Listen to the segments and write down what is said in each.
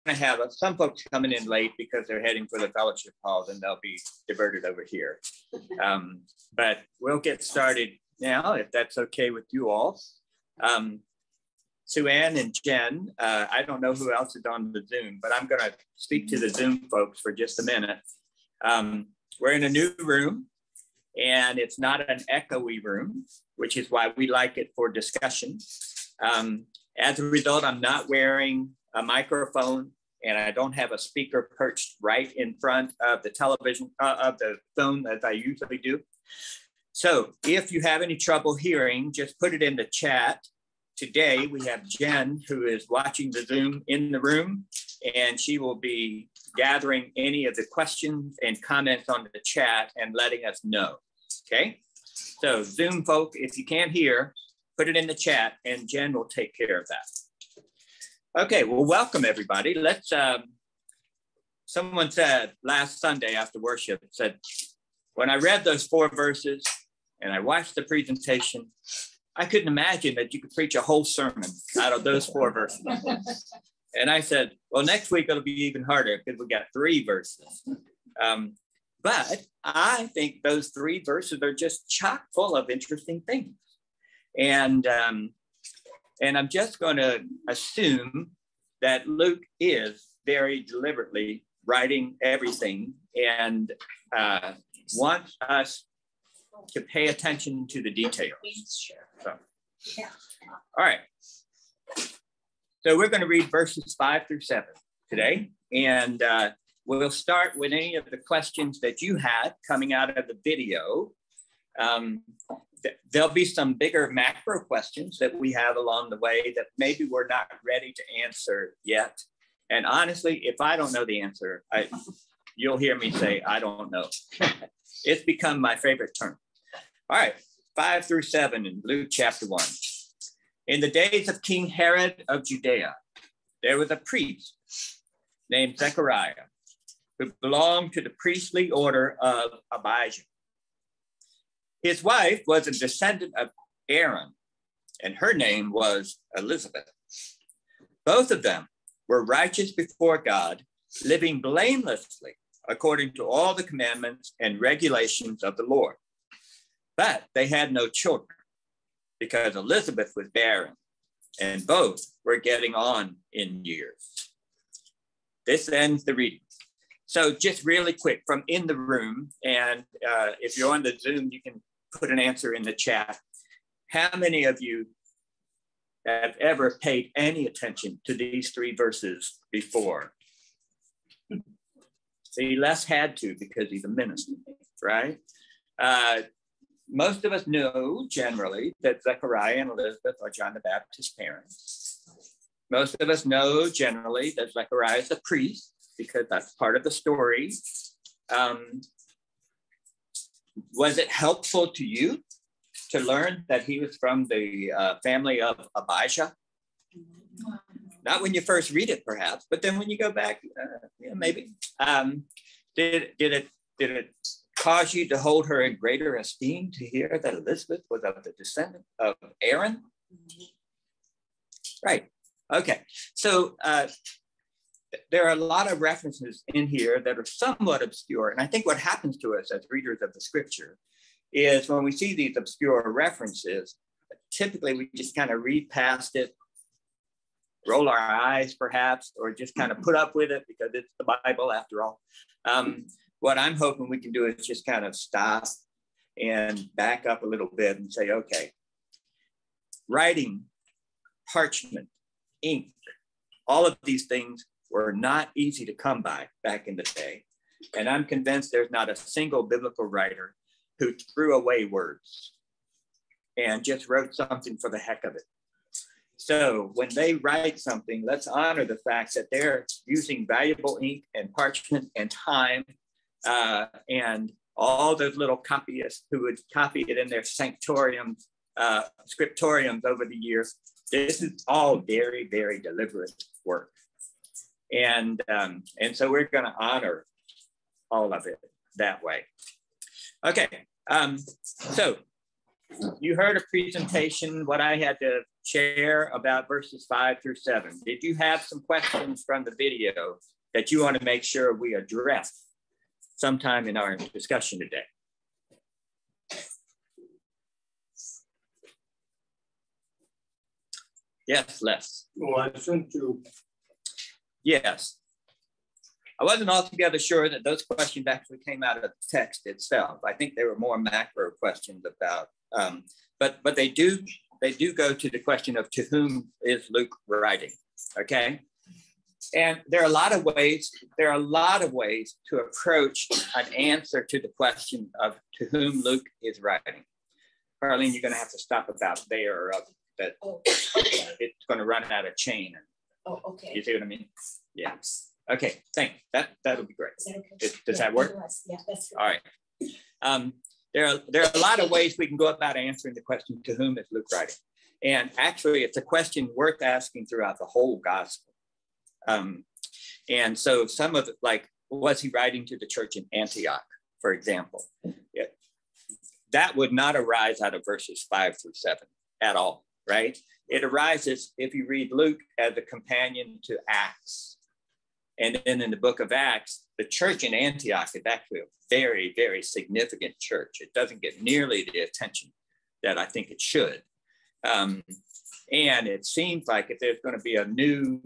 to have some folks coming in late because they're heading for the fellowship halls, and they'll be diverted over here. But we'll get started now, if that's okay with you all. Sue Ann and Jen, I don't know who else is on the Zoom, but I'm going to speak to the Zoom folks for just a minute. We're in a new room, and it's not an echoey room, which is why we like it for discussion. As a result, I'm not wearing a microphone, and I don't have a speaker perched right in front of the television, of the phone as I usually do. So if you have any trouble hearing, just put it in the chat. Today, we have Jen, who is watching the Zoom in the room, and she will be gathering any of the questions and comments on the chat and letting us know, okay? So Zoom folk, if you can't hear, put it in the chat, and Jen will take care of that. Okay, well, welcome everybody. Let's, someone said last Sunday after worship, said, when I read those 4 verses and I watched the presentation, I couldn't imagine that you could preach a whole sermon out of those 4 verses. And I said, well, next week it'll be even harder because we got 3 verses. But I think those 3 verses are just chock full of interesting things. And I'm just going to assume that Luke is very deliberately writing everything and wants us to pay attention to the details. So, all right. So we're going to read verses 5 through 7 today. And we'll start with any of the questions that you had coming out of the video. There'll be some bigger macro questions that we have along the way that maybe we're not ready to answer yet. And honestly, if I don't know the answer, you'll hear me say, I don't know. It's become my favorite term. All right, 5 through 7 in Luke chapter 1. In the days of King Herod of Judea, there was a priest named Zechariah who belonged to the priestly order of Abijah. His wife was a descendant of Aaron, and her name was Elizabeth. Both of them were righteous before God, living blamelessly according to all the commandments and regulations of the Lord. But they had no children because Elizabeth was barren, and both were getting on in years. This ends the reading. So just really quick from in the room, and if you're on the Zoom, you can put an answer in the chat. How many of you have ever paid any attention to these 3 verses before? See, Les had to because he's a minister, right? Most of us know generally that Zechariah and Elizabeth are John the Baptist's parents. Most of us know generally that Zechariah is a priest because that's part of the story. Was it helpful to you to learn that he was from the family of Abijah? Not when you first read it, perhaps, but then when you go back, yeah, maybe. Did it cause you to hold her in greater esteem to hear that Elizabeth was of the descendant of Aaron? Right. Okay. So there are a lot of references in here that are somewhat obscure. And I think what happens to us as readers of the scripture is when we see these obscure references, typically we just kind of read past it, roll our eyes perhaps, or just kind of put up with it because it's the Bible after all. What I'm hoping we can do is just kind of stop and back up a little bit and say, okay, writing, parchment, ink, all of these things were not easy to come by back in the day. And I'm convinced there's not a single biblical writer who threw away words and just wrote something for the heck of it. So when they write something, let's honor the fact that they're using valuable ink and parchment and time and all those little copyists who would copy it in their sanctoriums, scriptoriums over the years. This is all very, very deliberate work. And so we're going to honor all of it that way. Okay, so you heard a presentation, what I had to share about verses 5 through 7. Did you have some questions from the video that you want to make sure we address sometime in our discussion today? Yes, Les. Well, I sent you. Yes. I wasn't altogether sure that those questions actually came out of the text itself. I think they were more macro questions about, but they do go to the question of to whom is Luke writing, okay? And there are a lot of ways to approach an answer to the question of to whom Luke is writing. Carlene, you're going to have to stop about there, or that it's going to run out of chain. Oh, okay. You see what I mean? Yeah. Okay, thanks. That'll be great. Okay? Does that work? Yeah, that's All right. There are a lot of ways we can go about answering the question, to whom is Luke writing? And actually, it's a question worth asking throughout the whole gospel. And so some of it, like, was he writing to the church in Antioch, for example? Yeah, that would not arise out of verses 5 through 7 at all, right? It arises if you read Luke as a companion to Acts. And then in the book of Acts, the church in Antioch is actually a very, very significant church. It doesn't get nearly the attention that I think it should. And it seems like if there's going to be a new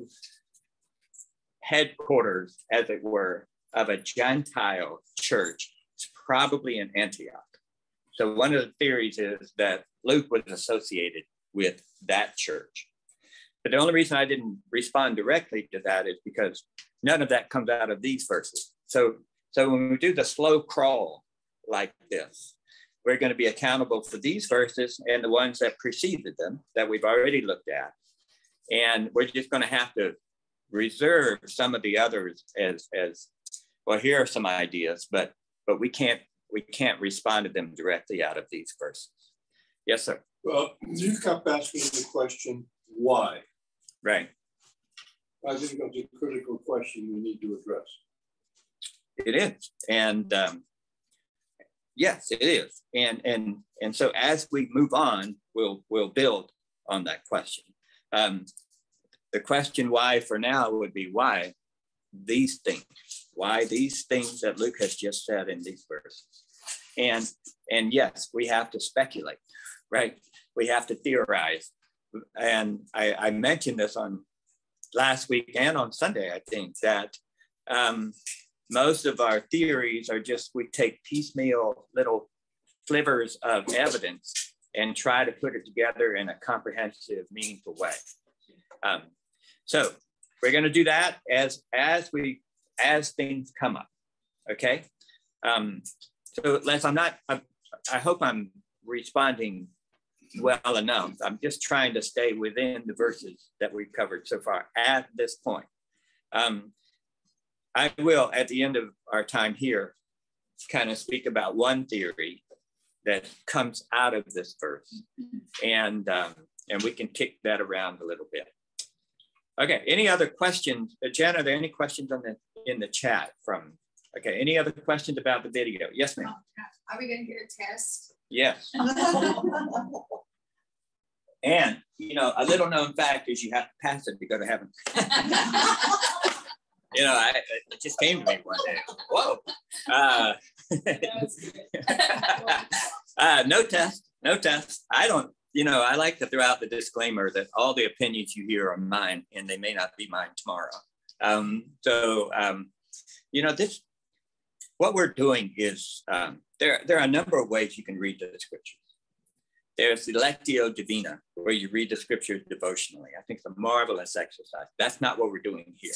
headquarters, as it were, of a Gentile church, it's probably in Antioch. So one of the theories is that Luke was associated with that church. But the only reason I didn't respond directly to that is because none of that comes out of these verses. So when we do the slow crawl like this, we're going to be accountable for these verses and the ones that preceded them that we've already looked at. And we're just going to have to reserve some of the others as well. Here are some ideas, but we can't respond to them directly out of these verses. Yes, sir. Well, you kept asking the question, why? Right. I think that's a critical question we need to address. It is, and yes, it is, and so as we move on, we'll build on that question. The question why for now would be why these things that Luke has just said in these verses, and yes, we have to speculate, right? We have to theorize, and I mentioned this on last week and on Sunday, I think, that most of our theories are just, we take piecemeal little slivers of evidence and try to put it together in a comprehensive, meaningful way. So we're going to do that as things come up. Okay. So Les, I hope I'm responding well enough. I'm just trying to stay within the verses that we've covered so far at this point. I will, at the end of our time here, kind of speak about one theory that comes out of this verse, and we can kick that around a little bit. Okay, any other questions? Jen, are there any questions in the chat from? Okay, any other questions about the video? Yes, ma'am. Are we going to get a test? Yes. And, a little known fact is you have to pass it to go to heaven. It just came to me one day. Whoa. No test. I like to throw out the disclaimer that all the opinions you hear are mine and they may not be mine tomorrow. What we're doing is, there are a number of ways you can read the scriptures. There's the Lectio Divina, where you read the scriptures devotionally. I think it's a marvelous exercise. That's not what we're doing here.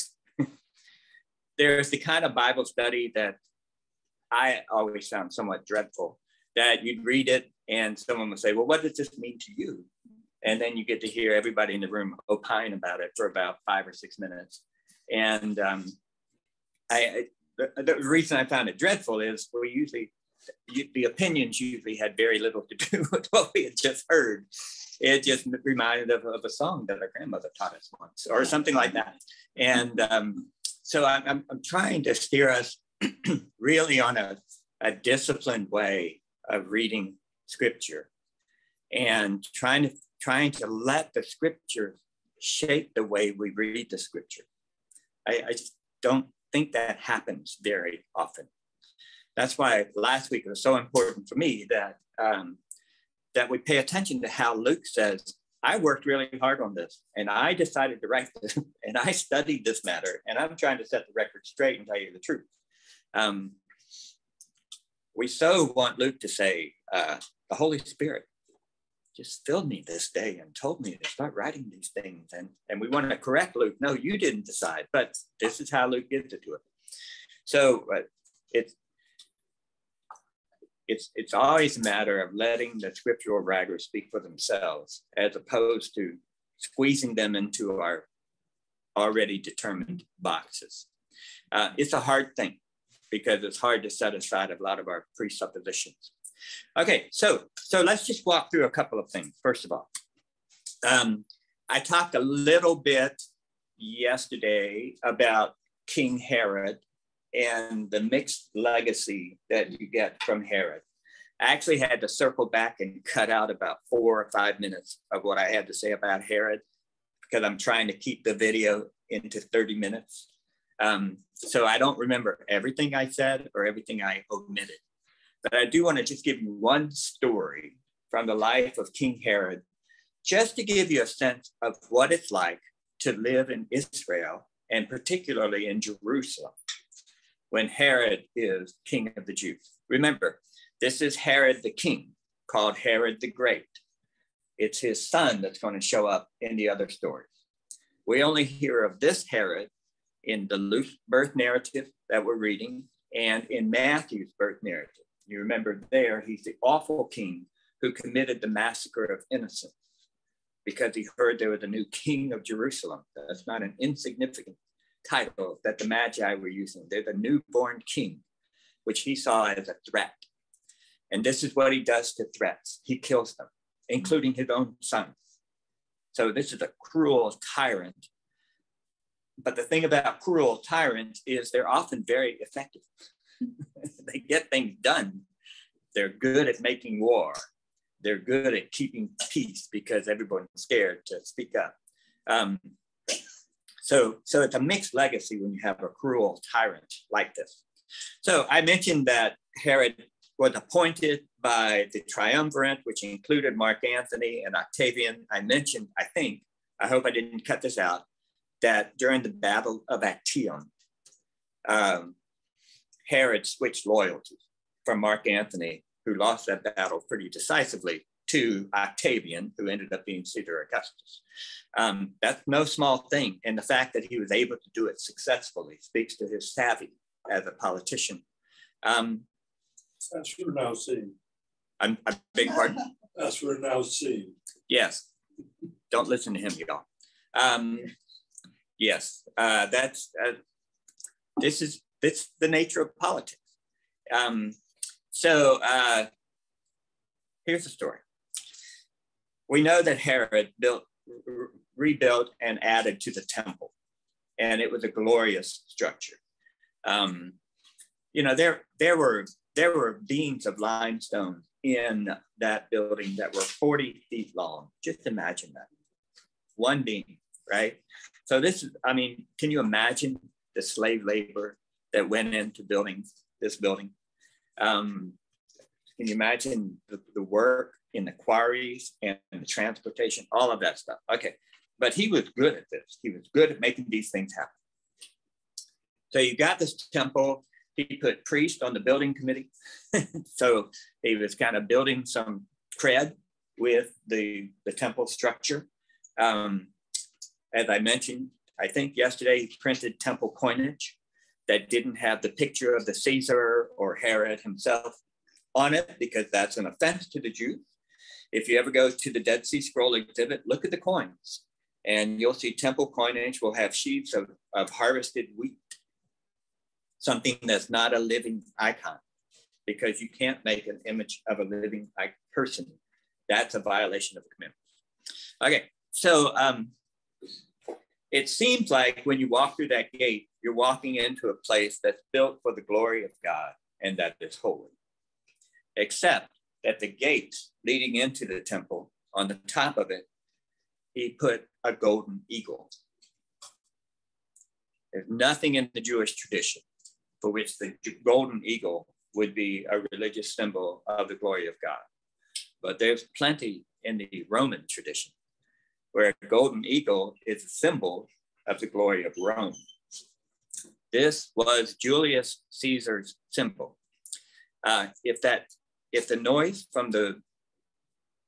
There's the kind of Bible study that I always found somewhat dreadful, that you'd read it and someone would say, well, what does this mean to you? And then you get to hear everybody in the room opine about it for about 5 or 6 minutes. And the reason I found it dreadful is the opinions usually had very little to do with what we had just heard. It just reminded of a song that our grandmother taught us once, or something like that. And so I'm trying to steer us really on a disciplined way of reading scripture. and trying to let the scripture shape the way we read the scripture. I just don't think that happens very often. That's why last week it was so important for me that that we pay attention to how Luke says, I worked really hard on this, and I decided to write this, and I studied this matter, and I'm trying to set the record straight and tell you the truth. We so want Luke to say, the Holy Spirit just filled me this day and told me to start writing these things. And we want to correct Luke. No, you didn't decide, but this is how Luke gives it to us. So it's always a matter of letting the scriptural writers speak for themselves, as opposed to squeezing them into our already determined boxes. It's a hard thing because it's hard to set aside a lot of our presuppositions. Okay, so let's just walk through a couple of things. First of all, I talked a little bit yesterday about King Herod and the mixed legacy that you get from Herod. I actually had to circle back and cut out about 4 or 5 minutes of what I had to say about Herod, because I'm trying to keep the video into 30 minutes. So I don't remember everything I said or everything I omitted. But I do want to just give you one story from the life of King Herod, just to give you a sense of what it's like to live in Israel, and particularly in Jerusalem, when Herod is king of the Jews. Remember, this is Herod the king, called Herod the Great. It's his son that's going to show up in the other stories. We only hear of this Herod in the Luke birth narrative that we're reading, and in Matthew's birth narrative. You remember there, he's the awful king who committed the massacre of innocents because he heard there was a new king of Jerusalem. That's not an insignificant title that the Magi were using. They're the newborn king, which he saw as a threat. And this is what he does to threats. He kills them, including his own sons. So this is a cruel tyrant. But the thing about cruel tyrants is they're often very effective. They get things done. They're good at making war. They're good at keeping peace because everyone's scared to speak up. So it's a mixed legacy when you have a cruel tyrant like this. So I mentioned that Herod was appointed by the triumvirate, which included Mark Antony and Octavian. I mentioned, I hope I didn't cut this out, that during the Battle of Actium, Herod switched loyalties from Mark Antony, who lost that battle pretty decisively, to Octavian, who ended up being Caesar Augustus. That's no small thing. And the fact that he was able to do it successfully speaks to his savvy as a politician. That's what we're now seeing. I beg your pardon? That's what we're now seeing. Yes. Don't listen to him, y'all. Yes, this is the nature of politics. Here's the story. We know that Herod rebuilt and added to the temple, and it was a glorious structure. There were beams of limestone in that building that were 40 feet long. Just imagine that. One beam, right? So this is, can you imagine the slave labor that went into building this building? Can you imagine the work in the quarries and the transportation, all of that stuff? Okay, but he was good at this. He was good at making these things happen. So you got this temple. He put priests on the building committee. So he was kind of building some cred with the temple structure. As I mentioned, I think yesterday, he printed temple coinage that didn't have the picture of the Caesar or Herod himself on it, because that's an offense to the Jews. If you ever go to the Dead Sea Scroll exhibit, look at the coins, and you'll see temple coinage will have sheaves of harvested wheat, something that's not a living icon, because you can't make an image of a living person. That's a violation of the commandments. Okay, so it seems like when you walk through that gate, you're walking into a place that's built for the glory of God and that is holy. Except that the gate leading into the temple, on the top of it, he put a golden eagle. There's nothing in the Jewish tradition for which the golden eagle would be a religious symbol of the glory of God. But there's plenty in the Roman tradition where a golden eagle is a symbol of the glory of Rome. This was Julius Caesar's symbol. If the noise from the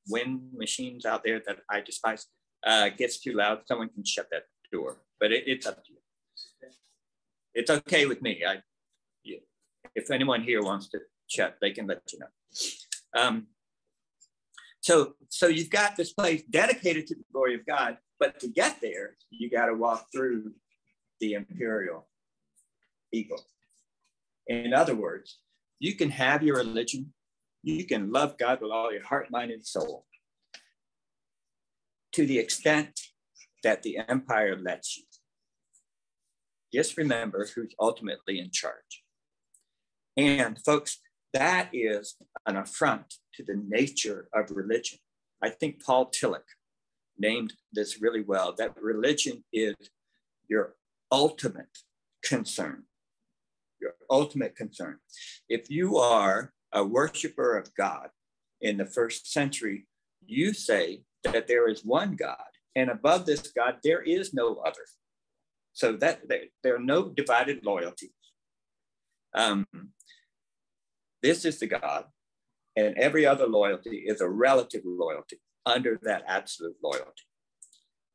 wind machines out there that I despise gets too loud, someone can shut that door, but it's up to you. It's okay with me. If anyone here wants to chat, they can let you know. So you've got this place dedicated to the glory of God, but to get there, you got to walk through the imperial eagle. In other words, you can have your religion, you can love God with all your heart, mind, and soul, to the extent that the empire lets you. Just remember who's ultimately in charge. And folks, that is an affront to the nature of religion. I think Paul Tillich named this really well, that religion is your ultimate concern. Your ultimate concern. If you are a worshiper of God in the first century, you say that there is one God, and above this God, there is no other. So that there are no divided loyalties. This is the God, and every other loyalty is a relative loyalty under that absolute loyalty.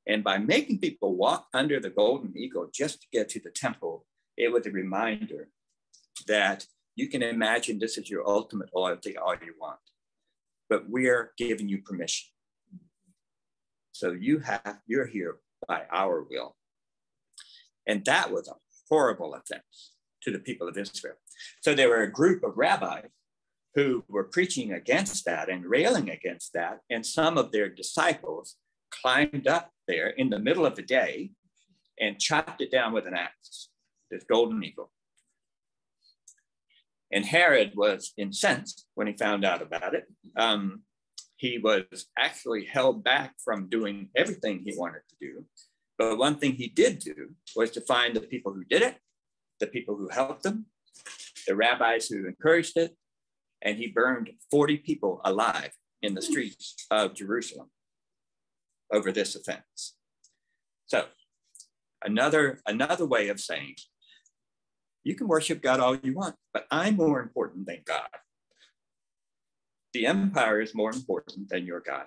And by making people walk under the golden eagle just to get to the temple, it was a reminder that you can imagine this is your ultimate loyalty all you want, but we're giving you permission. So you're here by our will. And that was a horrible offense to the people of Israel. So there were a group of rabbis who were preaching against that and railing against that. And some of their disciples climbed up there in the middle of the day and chopped it down with an axe, this golden eagle. And Herod was incensed when he found out about it. He was actually held back from doing everything he wanted to do. But one thing he did do was to find the people who did it, the people who helped them, the rabbis who encouraged it, and he burned 40 people alive in the streets of Jerusalem over this offense. So another way of saying, you can worship God all you want, but I'm more important than God. The empire is more important than your God.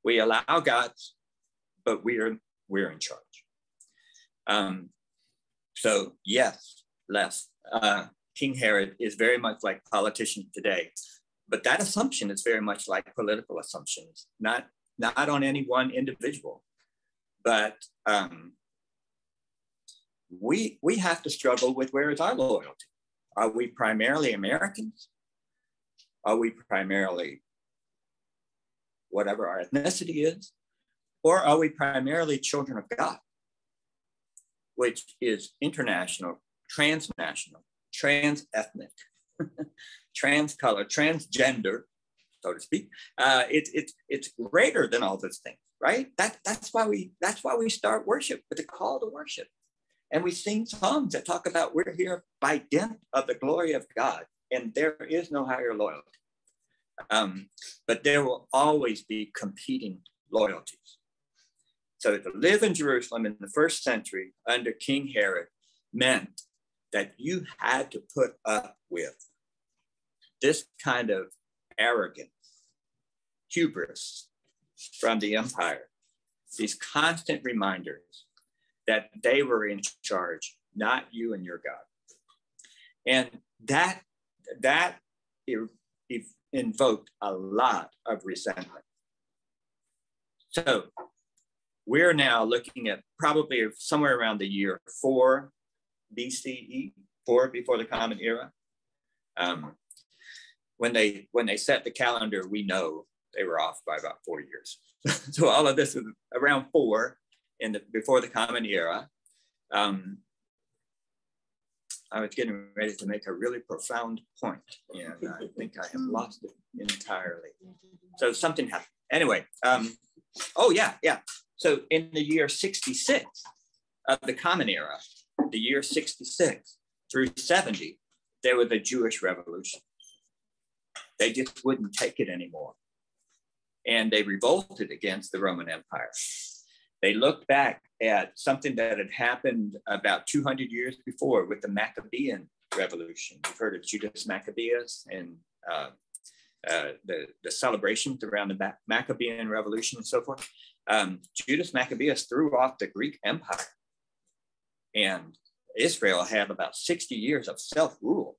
We allow gods, but we're in charge. So yes, King Herod is very much like politicians today, but that assumption is very much like political assumptions, not on any one individual, but we have to struggle with where is our loyalty. Are we primarily Americans? Are we primarily whatever our ethnicity is? Or are we primarily children of God, which is international, transnational, trans-ethnic, trans-color, transgender, so to speak. It's greater than all those things, right? That's why we start worship with a call to worship. And we sing songs that talk about we're here by dint of the glory of God, and there is no higher loyalty. But there will always be competing loyalties. So to live in Jerusalem in the first century under King Herod meant that you had to put up with this kind of arrogance, hubris from the empire, these constant reminders that they were in charge, not you and your God. And that invoked a lot of resentment. So we're now looking at probably somewhere around the year 4 BCE, 4 before the Common Era. When they set the calendar, we know they were off by about 4 years. So all of this is around 4 before the Common Era. I was getting ready to make a really profound point, and I think I have lost it entirely. So something happened. Anyway, oh yeah. So in the year 66 of the Common Era, the year 66 through 70, there was a Jewish revolution. They just wouldn't take it anymore. And they revolted against the Roman Empire. They looked back at something that had happened about 200 years before with the Maccabean Revolution. You've heard of Judas Maccabeus and the celebrations around the Maccabean Revolution and so forth. Judas Maccabeus threw off the Greek Empire, and Israel had about 60 years of self-rule.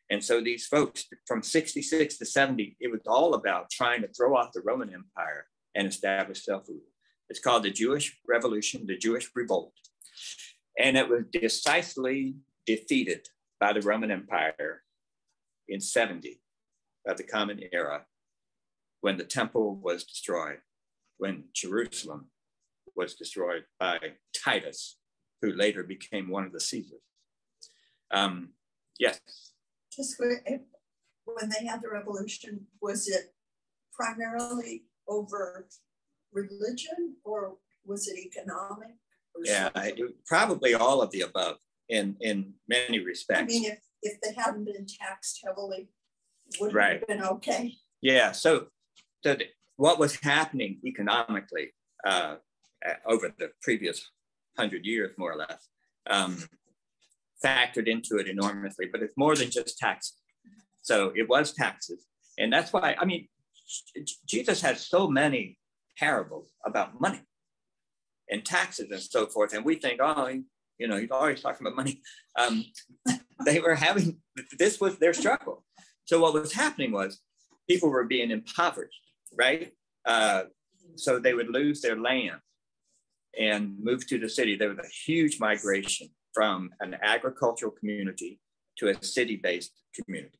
And so these folks from 66 to 70, it was all about trying to throw off the Roman Empire and establish self-rule. It's called the Jewish Revolution, the Jewish Revolt. And it was decisively defeated by the Roman Empire in 70 of the Common Era, when the temple was destroyed, when Jerusalem was destroyed by Titus, who later became one of the Caesars. Yes. Just when they had the revolution, was it primarily over religion, or was it economic? Yeah, probably all of the above in many respects. I mean, if they hadn't been taxed heavily, would it have been okay? Yeah, so what was happening economically over the previous 100 years, more or less, factored into it enormously, but it's more than just taxes. So it was taxes. And that's why, I mean, Jesus has so many parables about money and taxes and so forth. And we think, oh, you know, he's always talking about money. They were having, this was their struggle. So what was happening was people were being impoverished, right? So they would lose their land and move to the city. There was a huge migration from an agricultural community to a city-based community.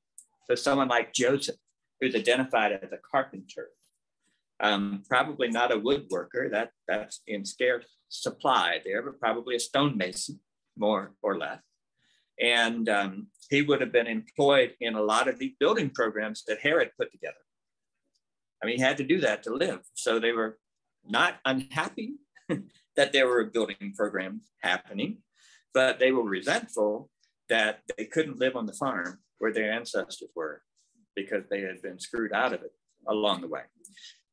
So someone like Joseph, who's identified as a carpenter, probably not a woodworker, that's in scarce supply there, but probably a stonemason, more or less. And he would have been employed in a lot of the building programs that Herod put together. I mean, he had to do that to live. So they were not unhappy that there were building programs happening, but they were resentful that they couldn't live on the farm where their ancestors were because they had been screwed out of it along the way.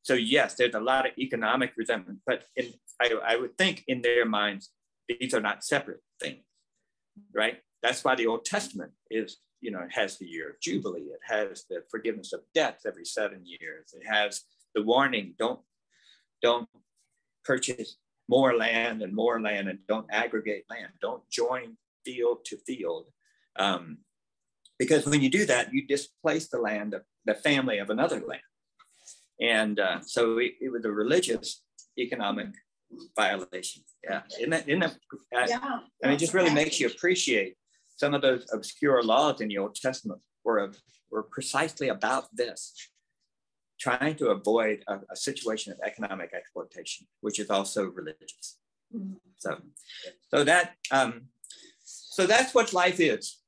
So yes, there's a lot of economic resentment, but I would think in their minds, these are not separate things, right? That's why the Old Testament is, you know, it has the year of Jubilee. It has the forgiveness of debts every 7 years. It has the warning, don't purchase more land and don't aggregate land. Don't join field to field. Because when you do that, you displace the land of the family of another land. And so it was a religious economic violation. Yeah, isn't that Yeah. I mean, it just really makes you appreciate some of those obscure laws in the Old Testament were precisely about this, trying to avoid a situation of economic exploitation, which is also religious. Mm-hmm. So that's what life is.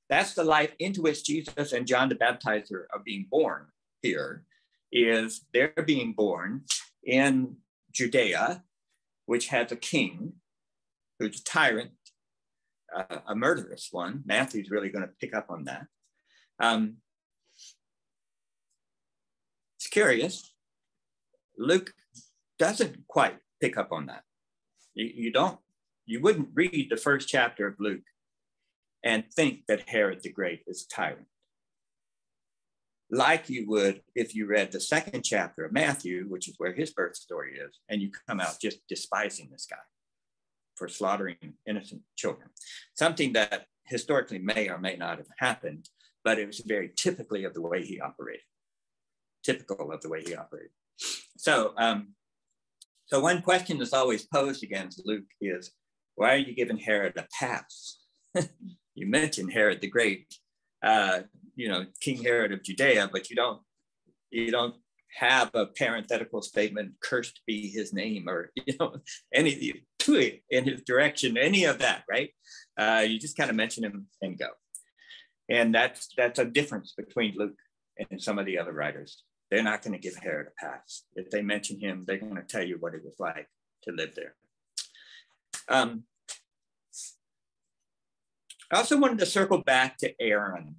That's the life into which Jesus and John the Baptizer are being born here. Is they're being born in Judea, which has a king who's a tyrant, a murderous one. Matthew's really going to pick up on that. It's curious. Luke doesn't quite pick up on that. You wouldn't read the first chapter of Luke and think that Herod the Great is a tyrant, like you would if you read the second chapter of Matthew, which is where his birth story is, and you come out just despising this guy for slaughtering innocent children. Something that historically may or may not have happened, but it was very typical of the way he operated. So one question that's always posed against Luke is, why are you giving Herod a pass? You mentioned Herod the Great, King Herod of Judea, but you don't have a parenthetical statement, cursed be his name, or any of the in his direction, any of that, right? You just kind of mention him and go. And that's a difference between Luke and some of the other writers. They're not going to give Herod a pass. If they mention him, they're going to tell you what it was like to live there. I also wanted to circle back to Aaron,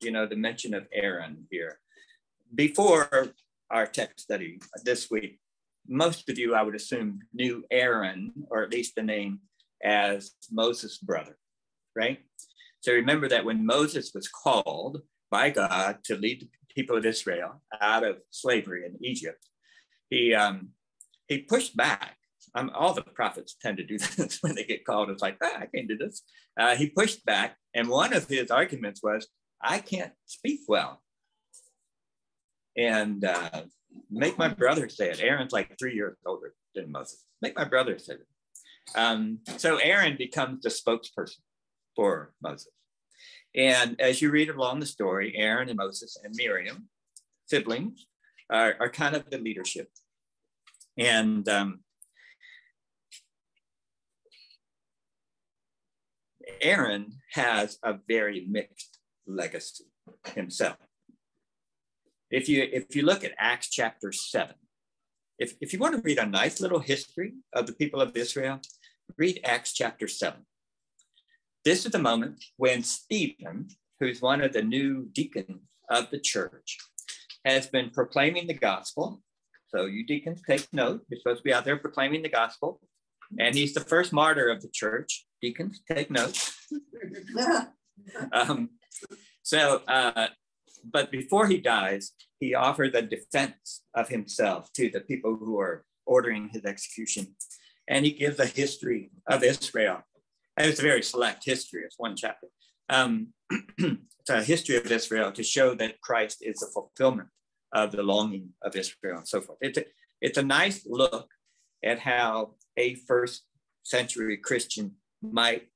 the mention of Aaron here. Before our text study this week, most of you, I would assume, knew Aaron, or at least the name, as Moses' brother, right? So remember that when Moses was called by God to lead the people of Israel out of slavery in Egypt, he pushed back. All the prophets tend to do this when they get called. It's like, I can't do this. He pushed back, and one of his arguments was, I can't speak well. And make my brother say it. Aaron's like 3 years older than Moses. Make my brother say it. So Aaron becomes the spokesperson for Moses. And as you read along the story, Aaron and Moses and Miriam, siblings, are kind of the leadership. And Aaron has a very mixed legacy himself. If you look at Acts chapter 7, if you want to read a nice little history of the people of Israel, read Acts chapter 7. This is the moment when Stephen, who's one of the new deacons of the church, has been proclaiming the gospel. So you deacons take note. You're supposed to be out there proclaiming the gospel. And he's the first martyr of the church. Deacons, take note. But before he dies, he offered the defense of himself to the people who are ordering his execution. And he gives a history of Israel. And it's a very select history. It's one chapter. It's a history of Israel to show that Christ is the fulfillment of the longing of Israel and so forth. It's a nice look at how a first century Christian might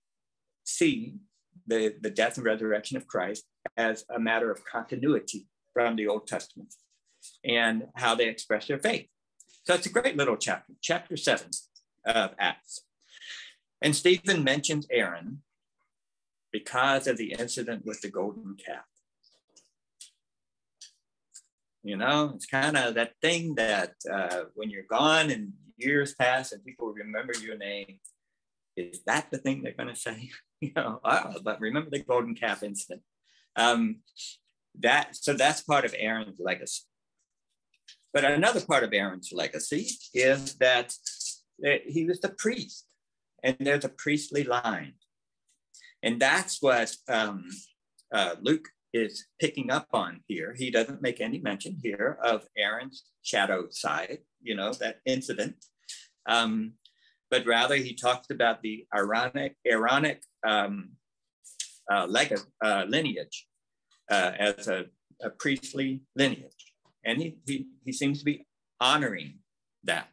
see the death and resurrection of Christ as a matter of continuity from the Old Testament and how they express their faith. So it's a great little chapter, chapter 7 of Acts. And Stephen mentions Aaron because of the incident with the golden calf. It's kind of that thing that when you're gone and years pass and people remember your name, is that the thing they're going to say? But remember the golden calf incident. So that's part of Aaron's legacy. But another part of Aaron's legacy is that he was the priest, and there's a priestly line. And that's what Luke is picking up on here. He doesn't make any mention here of Aaron's shadow side, that incident. But rather he talks about the Aaronic lineage as a priestly lineage. And he seems to be honoring that.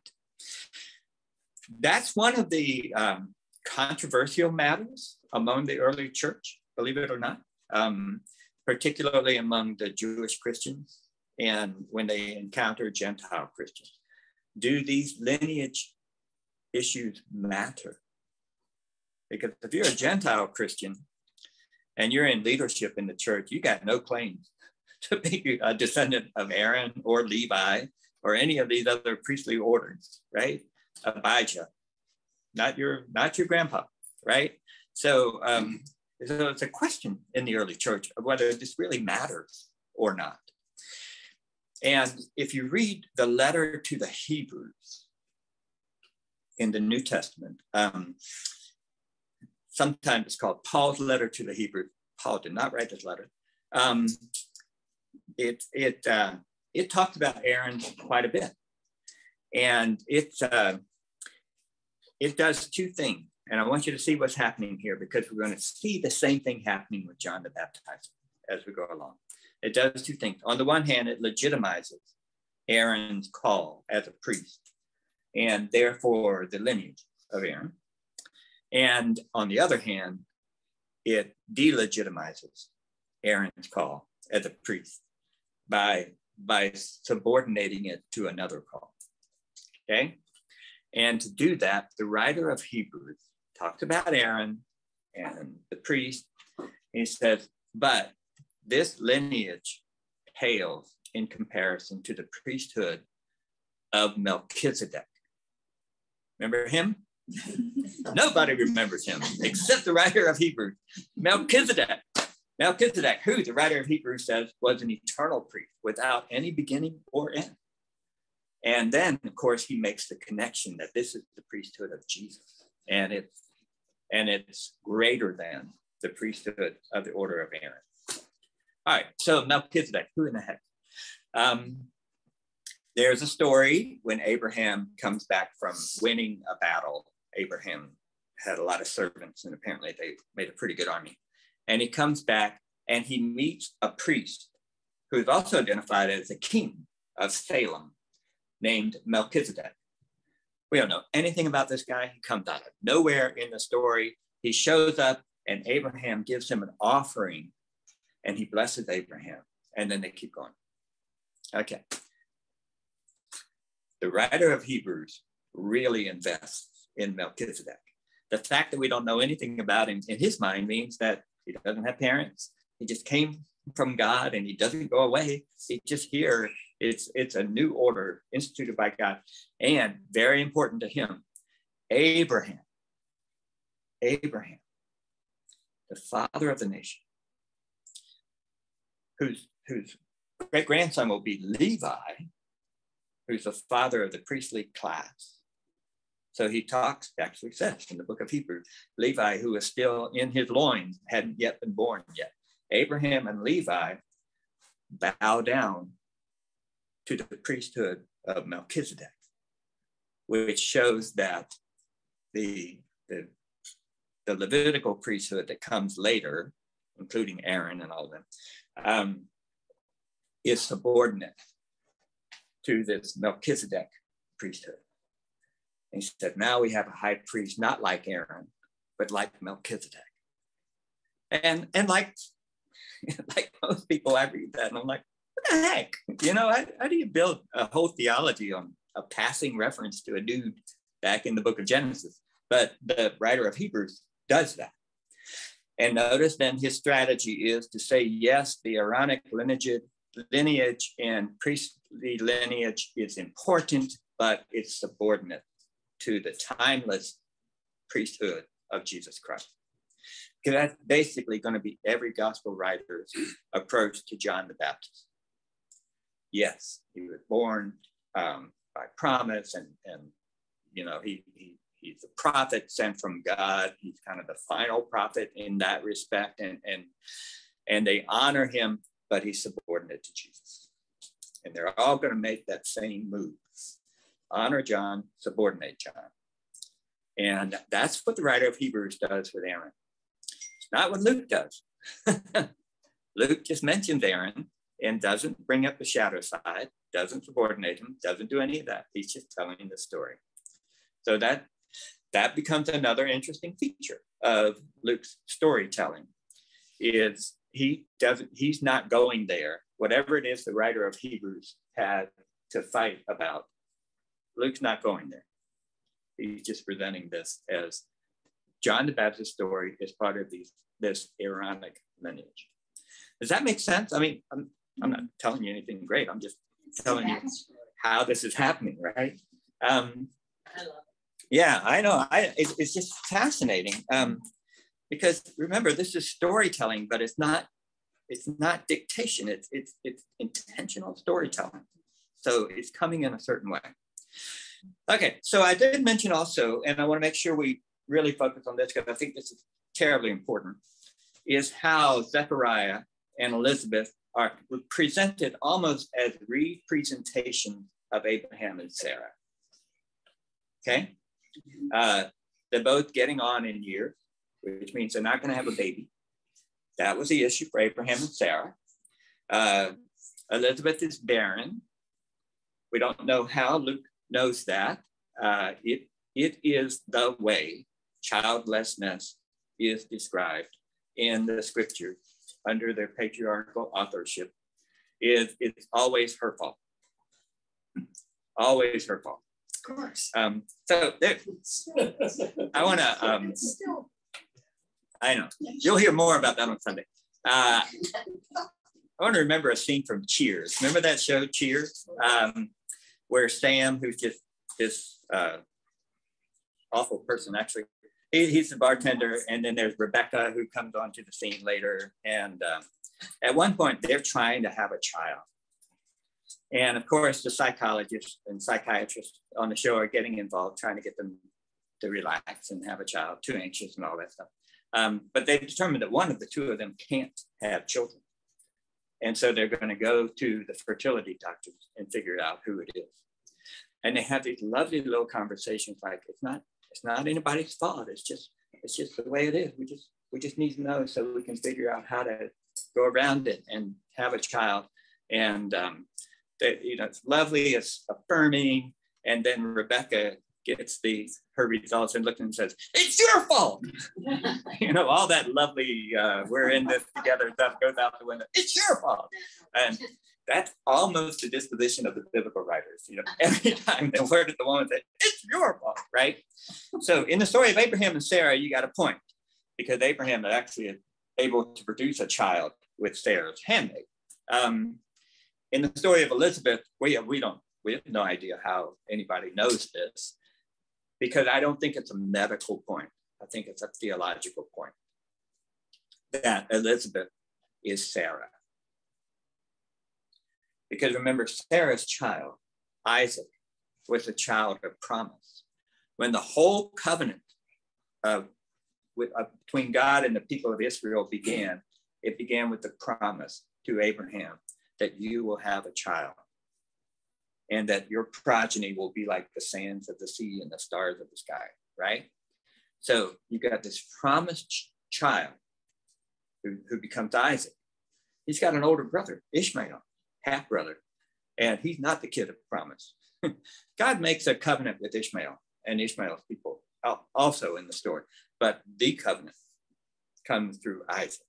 That's one of the controversial matters among the early church, believe it or not, particularly among the Jewish Christians and when they encounter Gentile Christians. Do these lineage issues matter? Because if you're a Gentile Christian and you're in leadership in the church, you got no claims to be a descendant of Aaron or Levi or any of these other priestly orders, right? Abijah, not your grandpa, right? So it's a question in the early church of whether this really matters or not. And if you read the letter to the Hebrews in the New Testament, sometimes it's called Paul's letter to the Hebrews. Paul did not write this letter. It talks about Aaron quite a bit. And it does two things. And I want you to see what's happening here, because we're going to see the same thing happening with John the Baptizer as we go along. It does two things. On the one hand, it legitimizes Aaron's call as a priest and therefore the lineage of Aaron. And on the other hand, it delegitimizes Aaron's call as a priest by subordinating it to another call. Okay? And to do that, the writer of Hebrews talks about Aaron and the priest. He says, but this lineage pales in comparison to the priesthood of Melchizedek. Remember him? Nobody remembers him except the writer of Hebrews. Melchizedek, who the writer of Hebrews says was an eternal priest without any beginning or end. And then, of course, he makes the connection that this is the priesthood of Jesus, and it's greater than the priesthood of the order of Aaron. All right, so Melchizedek, who in the heck? There's a story when Abraham comes back from winning a battle. Abraham had a lot of servants, and apparently they made a pretty good army. And he comes back and he meets a priest who is also identified as a king of Salem named Melchizedek. We don't know anything about this guy. He comes out of nowhere in the story. He shows up and Abraham gives him an offering and he blesses Abraham. And then they keep going. Okay. The writer of Hebrews really invests in Melchizedek. The fact that we don't know anything about him in his mind means that he doesn't have parents. He just came from God and he doesn't go away. He's just here. It's a new order instituted by God. And very important to him, Abraham, the father of the nation, whose great-grandson will be Levi, who's the father of the priestly class. So he actually says in the book of Hebrews, Levi, who is still in his loins, hadn't yet been born yet. Abraham and Levi bow down to the priesthood of Melchizedek, which shows that the Levitical priesthood that comes later, including Aaron and all of them, is subordinate to this Melchizedek priesthood. And he said, now we have a high priest, not like Aaron, but like Melchizedek. And like most people, I read that and I'm like, what the heck? You know, how do you build a whole theology on a passing reference to a dude back in the book of Genesis? But the writer of Hebrews does that. And notice then his strategy is to say, yes, the Aaronic lineage and priestly lineage is important, but it's subordinate to the timeless priesthood of Jesus Christ. Because that's basically going to be every gospel writer's approach to John the Baptist. Yes, he was born by promise, and you know he's a prophet sent from God. He's kind of the final prophet in that respect, and they honor him, but he's subordinate to Jesus. And they're all going to make that same move: honor John, subordinate John. And that's what the writer of Hebrews does with Aaron. It's not what Luke does. Luke just mentions Aaron and doesn't bring up the shadow side, doesn't subordinate him, doesn't do any of that. He's just telling the story. So that becomes another interesting feature of Luke's storytelling, is he's not going there. Whatever it is the writer of Hebrews had to fight about, Luke's not going there. He's just presenting this as John the Baptist's story is part of this Aaronic lineage. Does that make sense? I mean, I'm not telling you anything great. I'm just telling you how this is happening, right? I love it. Yeah, I know. It's just fascinating because remember, this is storytelling, but it's not dictation. It's intentional storytelling. So it's coming in a certain way. Okay, so I did mention also, and I want to make sure we really focus on this because I think this is terribly important, is how Zechariah and Elizabeth are presented almost as representations of Abraham and Sarah. Okay, they're both getting on in years, which means they're not going to have a baby. That was the issue for Abraham and Sarah. Elizabeth is barren. We don't know how Luke knows that. It is the way childlessness is described in the scripture under their patriarchal authorship. It's always her fault. Always her fault. course. So there, I want to, I know, you'll hear more about that on Sunday. I want to remember a scene from Cheers. Remember that show, Cheers? Where Sam, who's just this awful person, actually, he's the bartender, and then there's Rebecca, who comes onto the scene later. And at one point, they're trying to have a child. And of course, the psychologists and psychiatrists on the show are getting involved, trying to get them to relax and have a child, too anxious and all that stuff. But they've determined that one of the two of them can't have children. And so they're going to go to the fertility doctors and figure out who it is. And they have these lovely little conversations like, it's not anybody's fault. It's just the way it is. We just need to know so we can figure out how to go around it and have a child. And it's lovely, it's affirming. And then Rebecca gets her results and looks and says, "It's your fault." All that lovely, we're in this together stuff goes out the window. It's your fault. And that's almost the disposition of the biblical writers. Every time the word of the woman says, "It's your fault," right? So in the story of Abraham and Sarah, you got a point, because Abraham is actually able to produce a child with Sarah's handmaid. In the story of Elizabeth, we have no idea how anybody knows this, because I don't think it's a medical point. I think it's a theological point that Elizabeth is Sarah. Because remember, Sarah's child, Isaac, was a child of promise. When the whole covenant between God and the people of Israel began, it began with the promise to Abraham that you will have a child and that your progeny will be like the sands of the sea and the stars of the sky, right? So you got this promised child who becomes Isaac. He's got an older brother, Ishmael, half brother, and he's not the kid of promise. God makes a covenant with Ishmael and Ishmael's people also in the story, but the covenant comes through Isaac.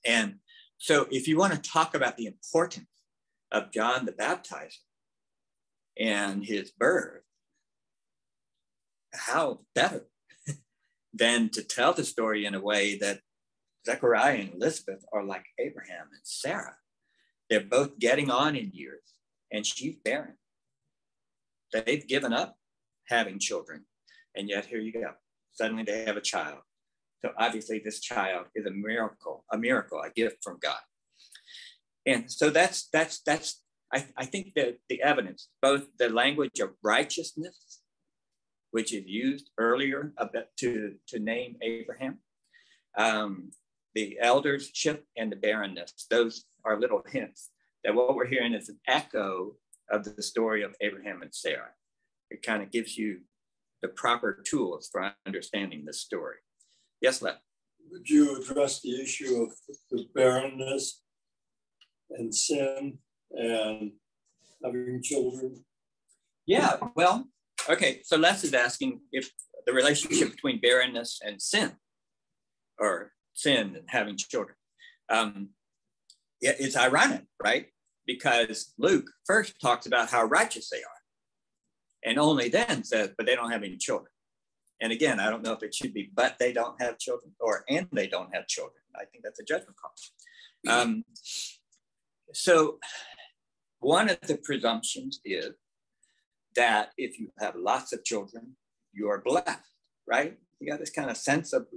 And so if you want to talk about the importance of John the Baptizer and his birth, how better than to tell the story in a way that Zechariah and Elizabeth are like Abraham and Sarah. They're both getting on in years, and she's barren. They've given up having children, and yet here you go. Suddenly they have a child. So obviously this child is a miracle, a gift from God. And so that's I think that the evidence, both the language of righteousness, which is used earlier a bit to name Abraham, the eldership and the barrenness, those are little hints that what we're hearing is an echo of the story of Abraham and Sarah. It kind of gives you the proper tools for understanding this story. Yes, Lev? Would you address the issue of the barrenness and sin and having children? Yeah, well, okay, so Les is asking if the relationship between barrenness and sin, or sin and having children. It's ironic, right? Because Luke first talks about how righteous they are, and only then says, but they don't have any children. And again, I don't know if it should be, but they don't have children, or and they don't have children. I think that's a judgment call. So one of the presumptions is that if you have lots of children, you are blessed, right? You got this kind of sense of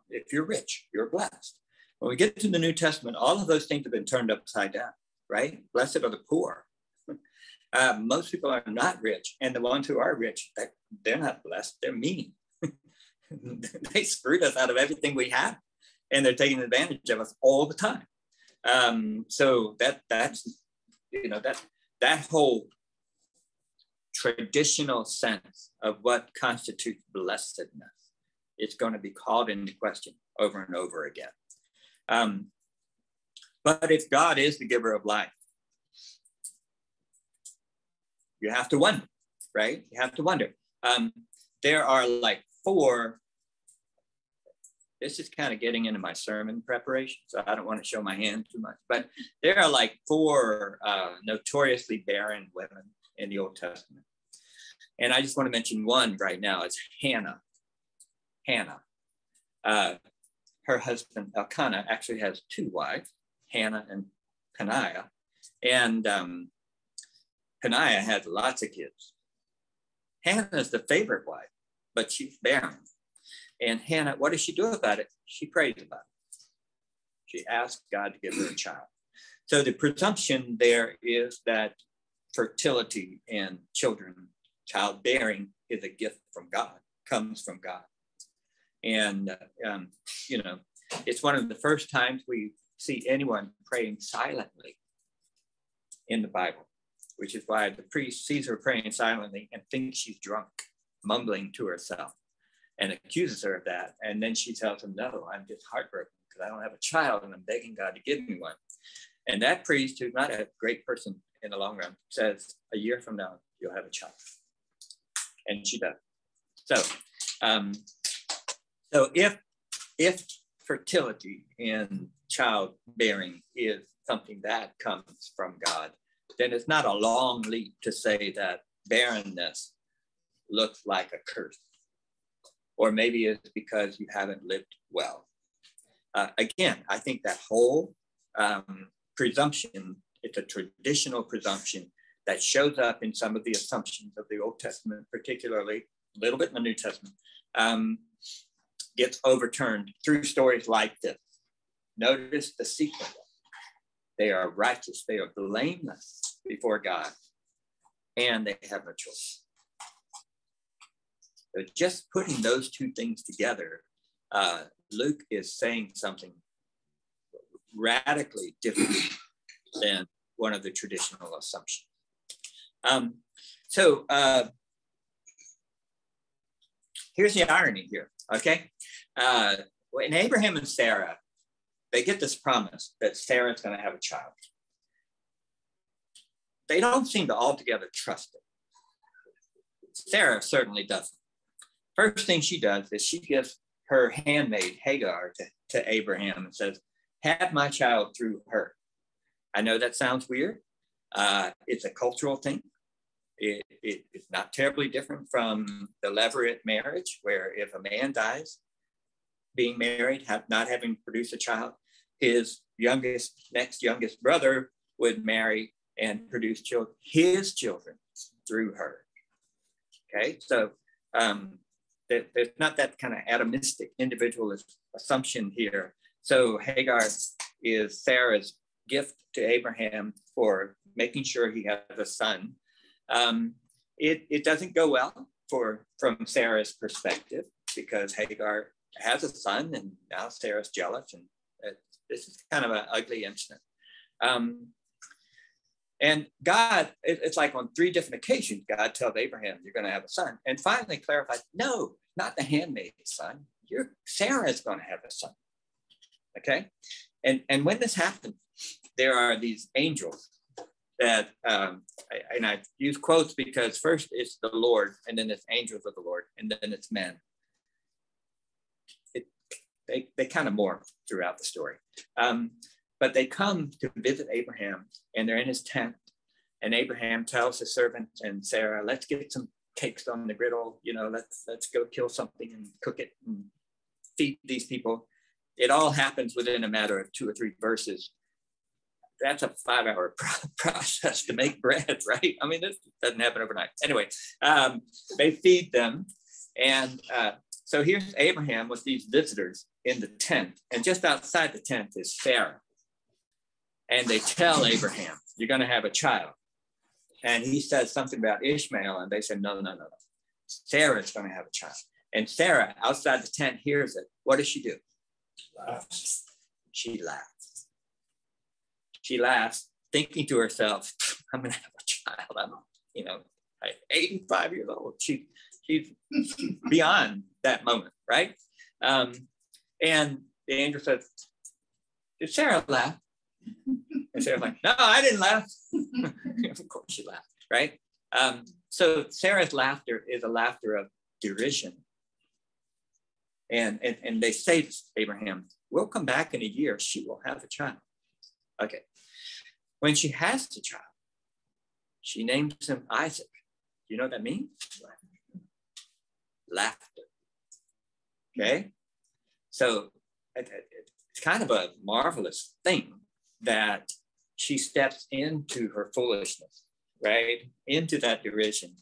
if you're rich, you're blessed. When we get to the New Testament, all of those things have been turned upside down, right? Blessed are the poor. Most people are not rich, and the ones who are rich, they're not blessed, they're mean. They screwed us out of everything we have, and they're taking advantage of us all the time. So that's that whole traditional sense of what constitutes blessedness is going to be called into question over and over again. But if God is the giver of life, you have to wonder, right? You have to wonder. There are like 4, this is kind of getting into my sermon preparation, so I don't want to show my hand too much, but there are like 4 notoriously barren women in the Old Testament. And I just want to mention one right now. It's Hannah. Hannah. Her husband, Elkanah, actually has two wives, Hannah and Peninnah. And Peninnah had lots of kids. Hannah is the favorite wife, but she's barren. And Hannah, what does she do about it? She prays about it. She asks God to give her a child. So the presumption there is that fertility and childbearing is a gift from God, comes from God. And, it's one of the first times we see anyone praying silently in the Bible, which is why the priest sees her praying silently and thinks she's drunk, mumbling to herself, and accuses her of that. And then she tells him, no, I'm just heartbroken because I don't have a child and I'm begging God to give me one. And that priest, who's not a great person in the long run, says, a year from now, you'll have a child. And she does. So if fertility and childbearing is something that comes from God, then it's not a long leap to say that barrenness looks like a curse. Or maybe it's because you haven't lived well. Again, I think that whole presumption, it's a traditional presumption that shows up in some of the assumptions of the Old Testament, particularly a little bit in the New Testament, gets overturned through stories like this. Notice the sequence. They are righteous, they are blameless before God, and they have no choice. So just putting those two things together, Luke is saying something radically different than one of the traditional assumptions. Here's the irony here, okay? When Abraham and Sarah, they get this promise that Sarah's going to have a child. They don't seem to altogether trust it. Sarah certainly doesn't. First thing she does is she gives her handmaid Hagar to Abraham and says, have my child through her. I know that sounds weird. It's a cultural thing. It's not terribly different from the levirate marriage, where if a man dies, being married, not having produced a child, his next youngest brother would marry and produce his children through her. Okay, so there's not that kind of atomistic individualist assumption here. So Hagar is Sarah's gift to Abraham for making sure he has a son. It doesn't go well from Sarah's perspective, because Hagar has a son and now Sarah's jealous, and this is kind of an ugly incident. And God, it's like on 3 different occasions, God tells Abraham, you're going to have a son, and finally clarifies, no, not the handmaid's son. Sarah's going to have a son. Okay, and when this happens, there are these angels that, and I use quotes because first it's the Lord, and then it's angels of the Lord, and then it's men. They kind of morph throughout the story. But they come to visit Abraham, and they're in his tent, and Abraham tells his servant and Sarah, let's get some cakes on the griddle, let's go kill something and cook it and feed these people. It all happens within a matter of 2 or 3 verses. That's a 5-hour process to make bread, right? I mean, this doesn't happen overnight. Anyway, they feed them. And so here's Abraham with these visitors in the tent. And just outside the tent is Sarah. And they tell Abraham, you're going to have a child. And he says something about Ishmael. And they said, no. Sarah's going to have a child. And Sarah, outside the tent, hears it. What does she do? She laughs. She laughs, thinking to herself, I'm going to have a child. I'm 85 years old. She's beyond that moment, right? And the angel says, did Sarah laugh? And Sarah's like, no, I didn't laugh. Of course she laughed, right? So Sarah's laughter is a laughter of derision. And they say to Abraham, we'll come back in a year, she will have a child. Okay. When she has the child, she names him Isaac. You know what that means? Laughter. Okay? So it's kind of a marvelous thing that she steps into her foolishness, right? Into that derision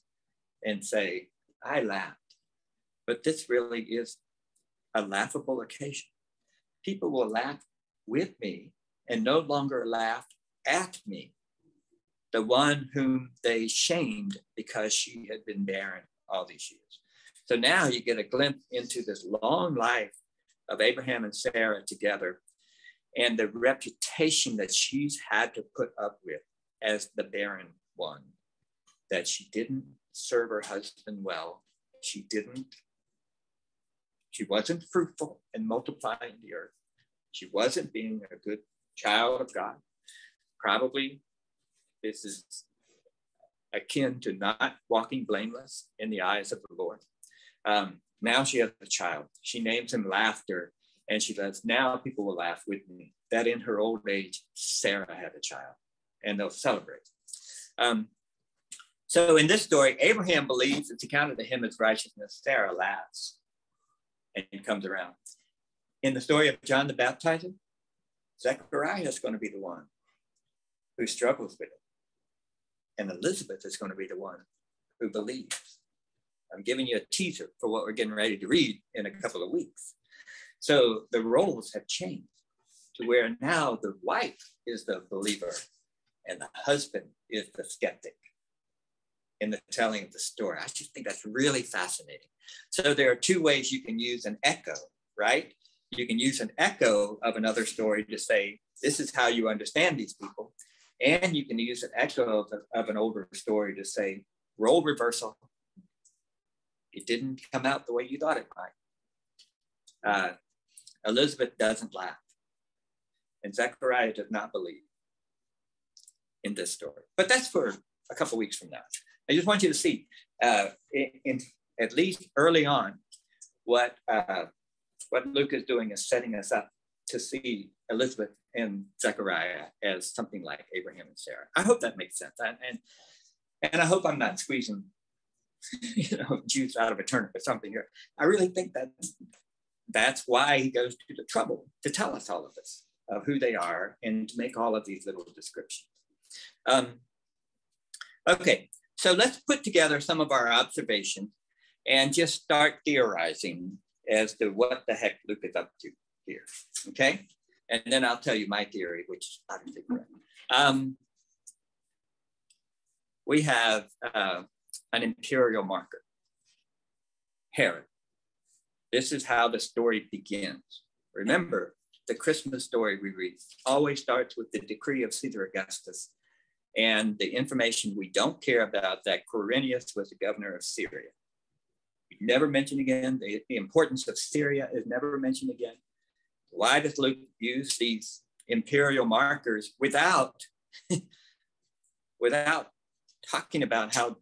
and say, I laughed. But this really is a laughable occasion. People will laugh with me and no longer laugh at me, the one whom they shamed because she had been barren all these years. So now you get a glimpse into this long life of Abraham and Sarah together and the reputation that she's had to put up with as the barren one, that she didn't serve her husband well. She wasn't fruitful and multiplying the earth. She wasn't being a good child of God. Probably this is akin to not walking blameless in the eyes of the Lord. Now she has a child. She names him Laughter, and she says, now people will laugh with me, that in her old age, Sarah had a child, and they'll celebrate. So in this story, Abraham believes it's accounted to him as righteousness. Sarah laughs and comes around. In the story of John the Baptizer, Zechariah is going to be the one who struggles with it. And Elizabeth is going to be the one who believes. I'm giving you a teaser for what we're getting ready to read in a couple of weeks. So the roles have changed to where now the wife is the believer and the husband is the skeptic in the telling of the story. I just think that's really fascinating. So there are two ways you can use an echo, right? You can use an echo of another story to say, this is how you understand these people. And you can use an echo of an older story to say, role reversal. It didn't come out the way you thought it might. Elizabeth doesn't laugh. And Zechariah does not believe in this story. But that's for a couple of weeks from now. I just want you to see, at least early on, what Luke is doing is setting us up to see Elizabeth and Zechariah as something like Abraham and Sarah. I hope that makes sense. And I hope I'm not squeezing juice out of a turnip or something here. I really think that's why he goes to the trouble to tell us all of this, of who they are, and to make all of these little descriptions. Okay, so let's put together some of our observations and just start theorizing as to what the heck Luke is up to here, okay? And then I'll tell you my theory, which is obviously correct. We have an imperial marker, Herod. This is how the story begins. Remember, the Christmas story we read always starts with the decree of Caesar Augustus and the information we don't care about, that Quirinius was the governor of Syria. Never mentioned again. The importance of Syria is never mentioned again. Why does Luke use these imperial markers without talking about how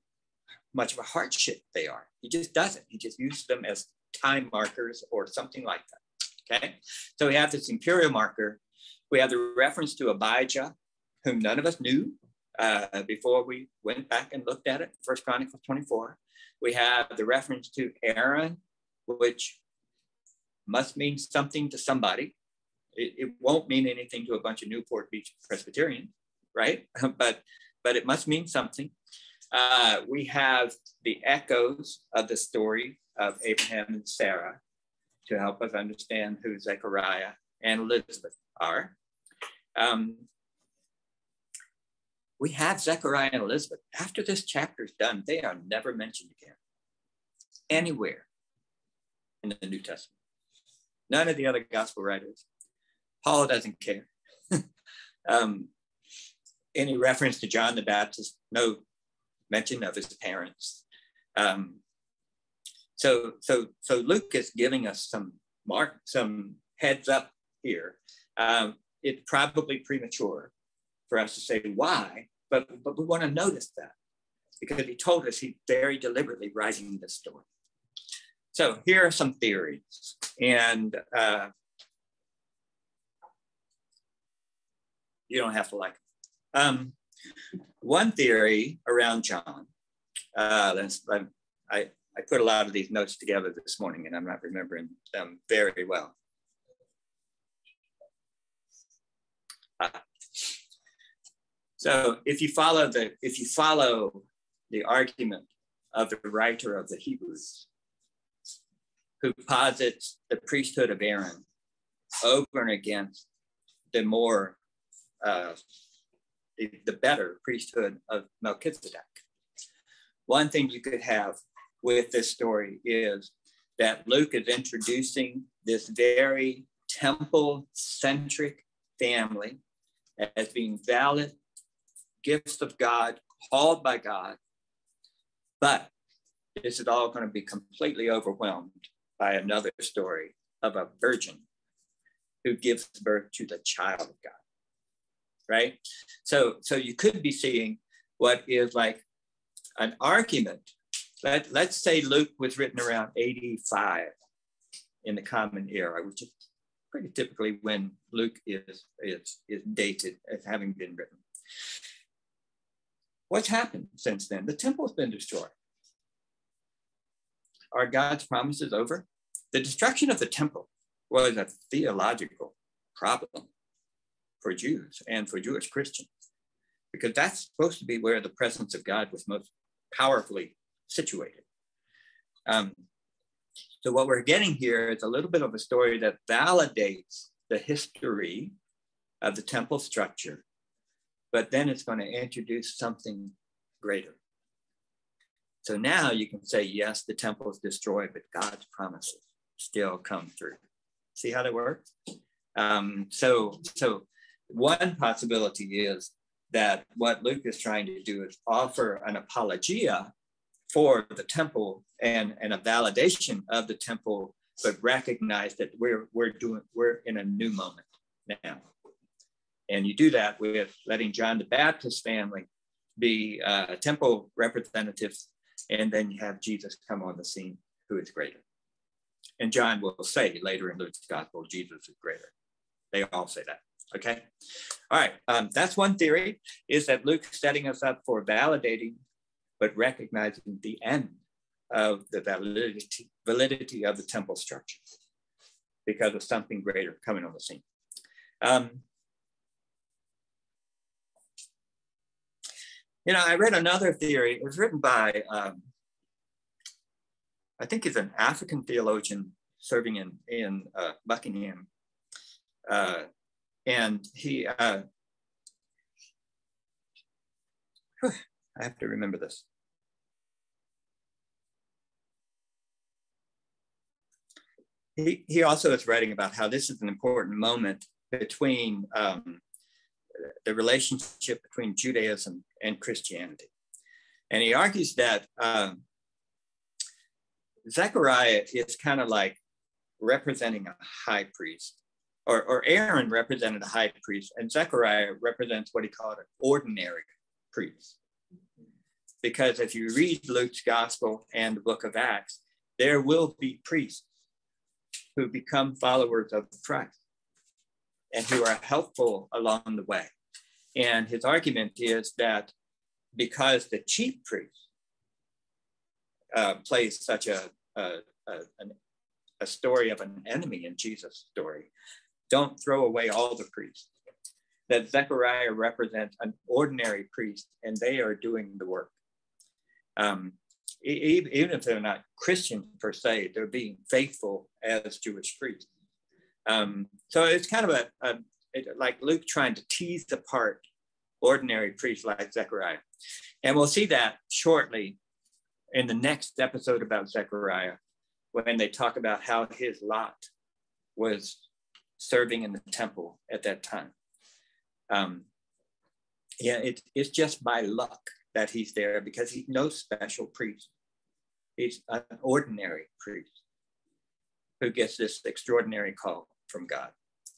much of a hardship they are? He just doesn't. He just uses them as time markers or something like that, okay? So we have this imperial marker. We have the reference to Abijah, whom none of us knew before we went back and looked at it, 1 Chronicles 24. We have the reference to Aaron, which must mean something to somebody. It won't mean anything to a bunch of Newport Beach Presbyterians, right? but it must mean something. We have the echoes of the story of Abraham and Sarah to help us understand who Zechariah and Elizabeth are. We have Zechariah and Elizabeth. After this chapter is done, they are never mentioned again, anywhere in the New Testament. None of the other gospel writers. Paul doesn't care. Any reference to John the Baptist, no mention of his parents. So Luke is giving us some heads up here. It's probably premature for us to say why, but we want to notice that because he told us he's very deliberately writing this story. So here are some theories, and you don't have to like them. One theory around John I put a lot of these notes together this morning, and I'm not remembering them very well. So if you follow the argument of the writer of the Hebrews, who posits the priesthood of Aaron over and against the more the better priesthood of Melchizedek, one thing you could have with this story is that Luke is introducing this very temple-centric family as being valid gifts of God, called by God, but this is all going to be completely overwhelmed by another story of a virgin who gives birth to the child of God, right? So you could be seeing what is like an argument. Let's say Luke was written around 85 in the Common Era, which is pretty typically when Luke is dated as having been written. What's happened since then? The temple's been destroyed. Are God's promises over? The destruction of the temple was a theological problem for Jews and for Jewish Christians, because that's supposed to be where the presence of God was most powerfully situated. So what we're getting here is a little bit of a story that validates the history of the temple structure, but then it's going to introduce something greater. So now you can say, yes, the temple is destroyed, but God's promises still come through. See how that works? So one possibility is that what Luke is trying to do is offer an apologia for the temple and a validation of the temple, but recognize that we're in a new moment now. And you do that with letting John the Baptist family be temple representatives, and then you have Jesus come on the scene, who is greater. And John will say later in Luke's gospel, Jesus is greater. They all say that, okay? All right, that's one theory, is that Luke's setting us up for validating, but recognizing the end of the validity of the temple structure because of something greater coming on the scene. I read another theory. It was written by, I think he's an African theologian serving in Buckingham. And he, I have to remember this. He also is writing about how this is an important moment between the relationship between Judaism and Christianity. And he argues that Zechariah is kind of like representing a high priest, or Aaron represented a high priest, and Zechariah represents what he called an ordinary priest. Because if you read Luke's gospel and the book of Acts, there will be priests who become followers of Christ and who are helpful along the way. And his argument is that because the chief priest plays such a story of an enemy in Jesus' story, don't throw away all the priests. That Zechariah represents an ordinary priest, and they are doing the work. Even if they're not Christian per se, they're being faithful as Jewish priests. So it's kind of like Luke trying to tease apart ordinary priests like Zechariah. And we'll see that shortly in the next episode about Zechariah, when they talk about how his lot was serving in the temple at that time. It's just by luck that he's there, because he's no special priest. He's an ordinary priest who gets this extraordinary call from God.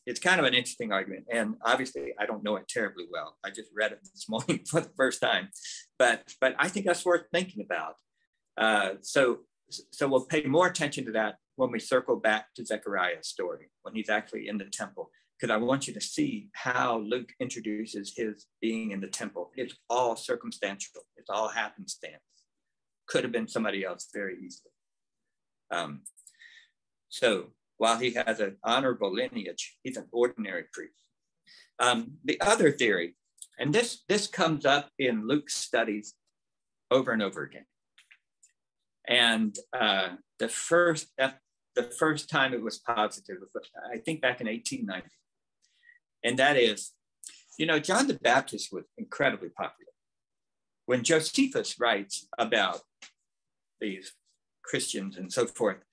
It's kind of an interesting argument. And obviously I don't know it terribly well. I just read it this morning for the first time, but I think that's worth thinking about. So we'll pay more attention to that when we circle back to Zechariah's story, when he's actually in the temple, because I want you to see how Luke introduces his being in the temple. It's all circumstantial. It's all happenstance. could have been somebody else very easily. So while he has an honorable lineage, he's an ordinary priest. The other theory, and this comes up in Luke's studies over and over again. And the first time it was positive, I think back in 1890. And that is, John the Baptist was incredibly popular. When Josephus writes about these Christians and so forth,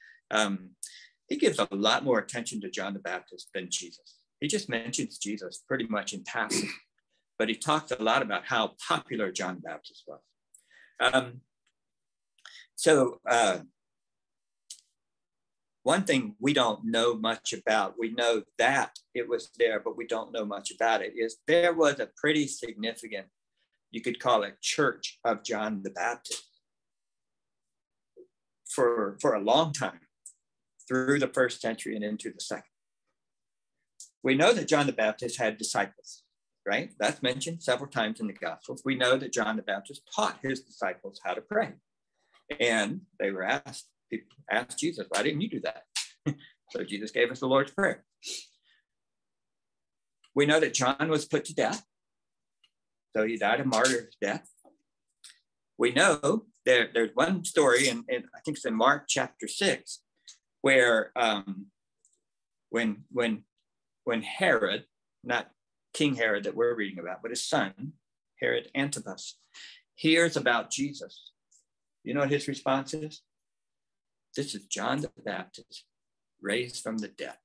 he gives a lot more attention to John the Baptist than Jesus. He just mentions Jesus pretty much in passing, but he talks a lot about how popular John the Baptist was. One thing we don't know much about, we know that it was there, but we don't know much about it, is there was a pretty significant, you could call it, church of John the Baptist for a long time, through the first century and into the second. We know that John the Baptist had disciples, right? That's mentioned several times in the Gospels. We know that John the Baptist taught his disciples how to pray. And they were asked Jesus, why didn't you do that? So Jesus gave us the Lord's Prayer. We know that John was put to death. So he died a martyr's death. We know there's one story, and I think it's in Mark chapter 6, where when Herod, not King Herod that we're reading about, but his son, Herod Antipas, hears about Jesus, you know what his response is? This is John the Baptist, raised from the dead.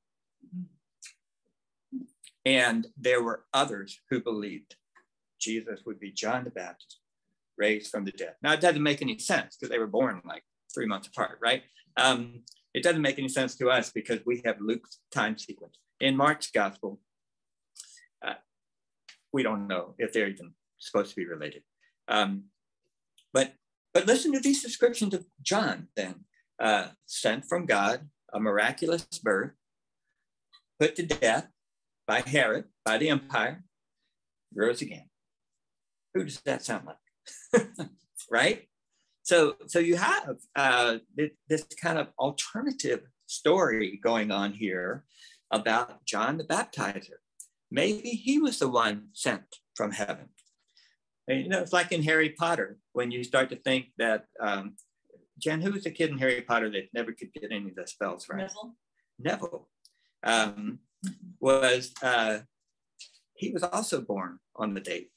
And there were others who believed Jesus would be John the Baptist, raised from the dead. Now, it doesn't make any sense because they were born like 3 months apart, right? It doesn't make any sense to us because we have Luke's time sequence. In Mark's gospel, we don't know if they're even supposed to be related. But listen to these descriptions of John then. Sent from God, a miraculous birth, put to death by Herod, by the empire, rose again. Who does that sound like? Right? So you have this kind of alternative story going on here about John the Baptizer. Maybe he was the one sent from heaven. And, it's like in Harry Potter, when you start to think that, Jen, who was the kid in Harry Potter that never could get any of the spells right? Neville. He was also born on the date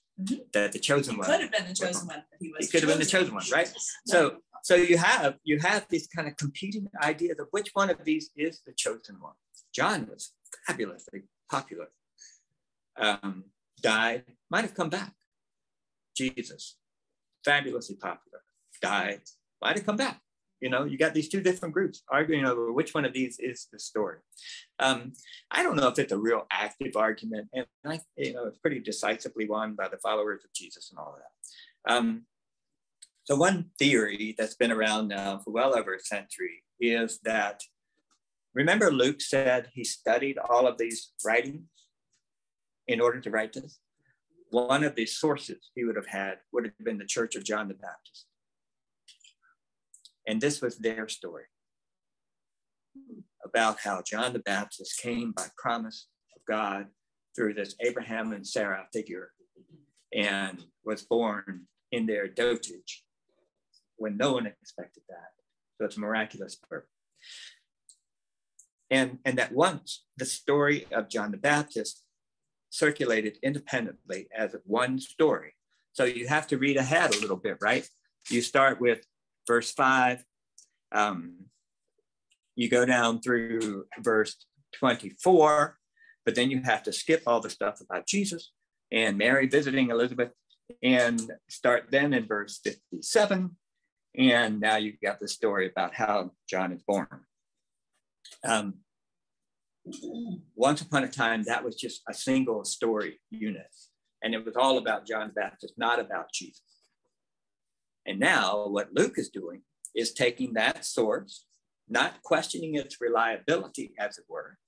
that the chosen one. He could have been the chosen one. He could have been the chosen one, right? So you have these kind of competing ideas of which one of these is the chosen one. John was fabulously popular. Died, might have come back. Jesus, fabulously popular, died, might have come back. You got these two different groups arguing over which one of these is the story. I don't know if it's a real active argument, and it's pretty decisively won by the followers of Jesus and all of that. So one theory that's been around now for well over a century is that, remember Luke said he studied all of these writings in order to write this? One of the sources he would have had would have been the Church of John the Baptist. And this was their story about how John the Baptist came by promise of God through this Abraham and Sarah figure and was born in their dotage when no one expected that. So it's a miraculous birth. And that once the story of John the Baptist circulated independently as one story. So you have to read ahead a little bit, right? You start with verse 5, you go down through verse 24, but then you have to skip all the stuff about Jesus and Mary visiting Elizabeth and start then in verse 57. And now you've got the story about how John is born. Once upon a time, that was just a single story unit. And it was all about John the Baptist, not about Jesus. And now what Luke is doing is taking that source, not questioning its reliability, as it were.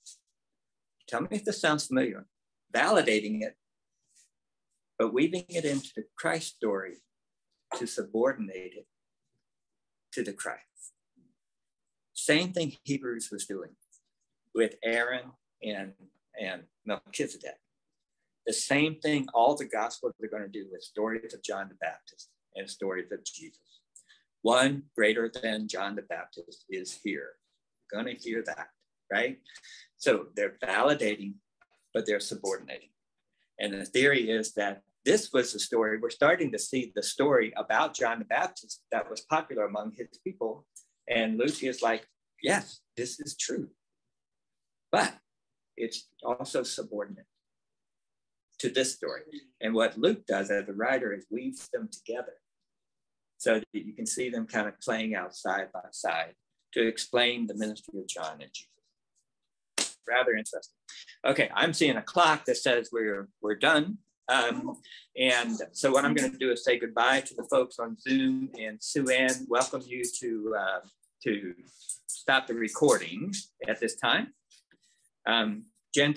Tell me if this sounds familiar. Validating it, but weaving it into the Christ story to subordinate it to the Christ. Same thing Hebrews was doing with Aaron and Melchizedek. The same thing all the Gospels are going to do with stories of John the Baptist and stories of Jesus. One greater than John the Baptist is here. You're going to hear that, right? So they're validating, but they're subordinating. And the theory is that this was the story. We're starting to see the story about John the Baptist that was popular among his people. And Luke is like, yes, this is true. But it's also subordinate to this story. And what Luke does as a writer is weaves them together so that you can see them kind of playing out side by side to explain the ministry of John and Jesus. Rather interesting. Okay, I'm seeing a clock that says we're done. And so what I'm going to do is say goodbye to the folks on Zoom, and Sue Ann, welcome you to stop the recording at this time. Jen